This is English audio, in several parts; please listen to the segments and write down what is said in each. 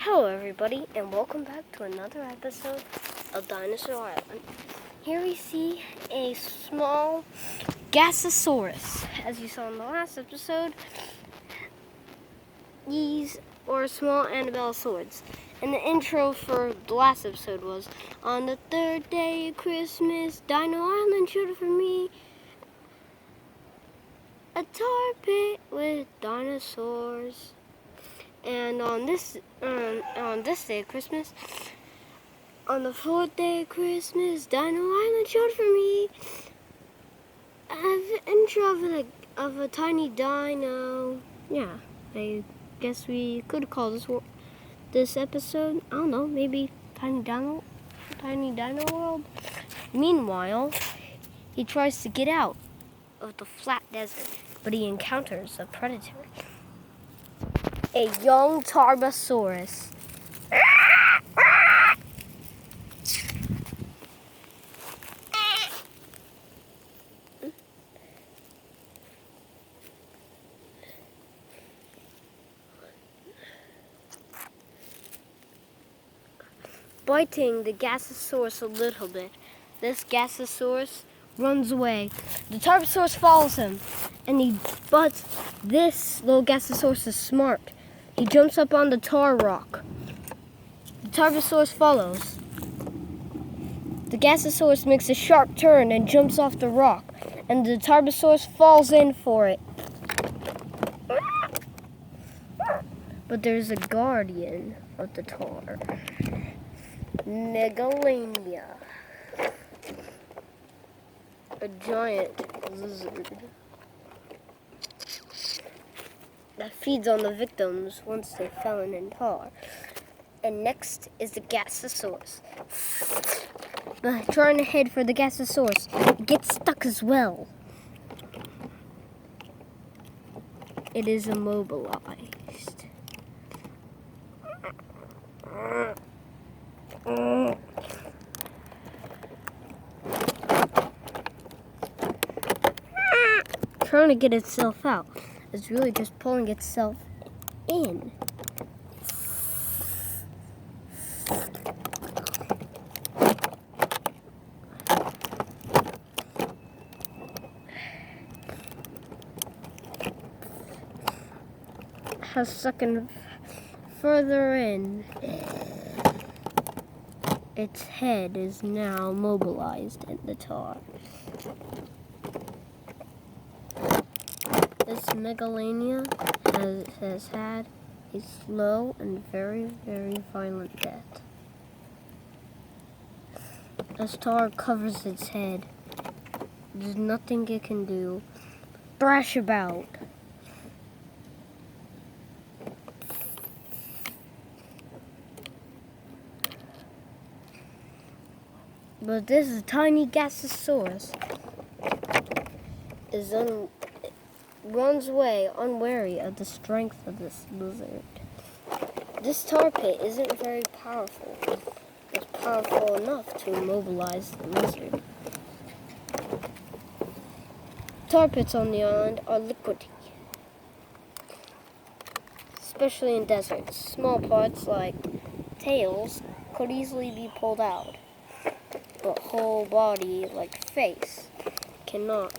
Hello everybody, and welcome back to another episode of Dinosaur Island. Here we see a small Gasosaurus. As you saw in the last episode, these were small Annabellosaurs. And the intro for the last episode was, on the third day of Christmas, Dino Island showed for me a tar pit with dinosaurs. And on this day of Christmas, on the fourth day of Christmas, Dino Island showed for me an intro of a tiny dino. Yeah, I guess we could call this episode, I don't know, maybe Tiny Dino World. Meanwhile, he tries to get out of the flat desert, but he encounters a predator. A young Tarbosaurus. Biting the Gasosaurus a little bit. This Gasosaurus runs away. The Tarbosaurus follows him, but this little Gasosaurus is smart. He jumps up on the tar rock. The Tarbosaurus follows. The Gasosaurus makes a sharp turn and jumps off the rock, and the Tarbosaurus falls in for it. But there's a guardian of the tar. Megalania. A giant lizard that feeds on the victims once they fell in tar. And next is the Gasosaurus. But trying to head for the Gasosaurus, it gets stuck as well. It is immobilized. Trying to get itself out. It's really just pulling itself in. Has sucking further in. Its head is now mobilized in the tar. This Megalania has had a slow and very, very violent death. As tar covers its head, there's nothing it can do. Thrash about. But this tiny Gasosaurus runs away unwary of the strength of this lizard. This tar pit isn't very powerful. It's powerful enough to immobilize the lizard. Tar pits on the island are liquidy, especially in deserts. Small parts like tails could easily be pulled out, but whole body like face cannot.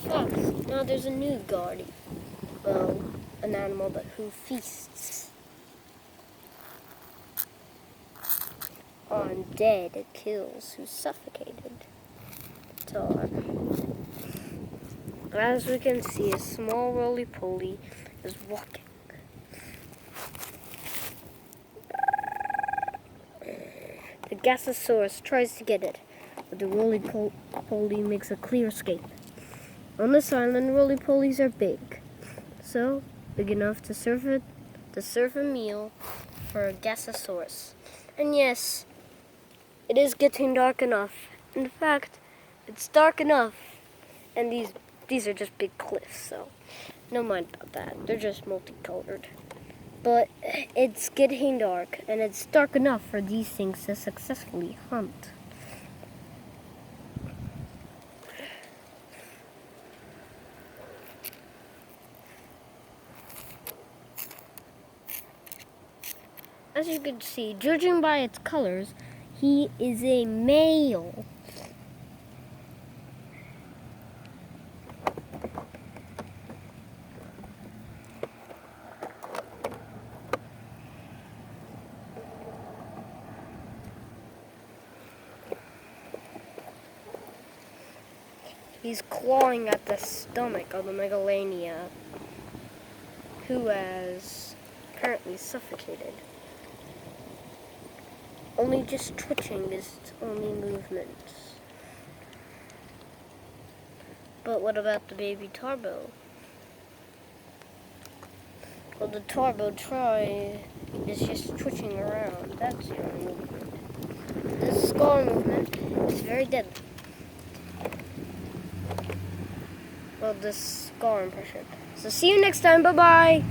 Fox. Now there's a new guardian. Well, an animal who feasts on dead kills who suffocated. Tar. As we can see, a small roly-poly is walking. The Gasosaurus tries to get it, but the roly-poly makes a clear escape. On this island, roly-polies are big, so big enough to serve a meal for a Gasosaurus. And yes, it is getting dark enough. In fact, it's dark enough, and these are just big cliffs, so no mind about that. They're just multicolored. But it's getting dark, and it's dark enough for these things to successfully hunt. As you can see, judging by its colors, he is a male. He's clawing at the stomach of the megalania, who has apparently suffocated. Only just twitching is its only movement. But what about the baby Tarbo? Well, the Tarbo try is just twitching around. That's the only movement. This scar movement is very deadly. Well, this scar impression. So see you next time. Bye-bye.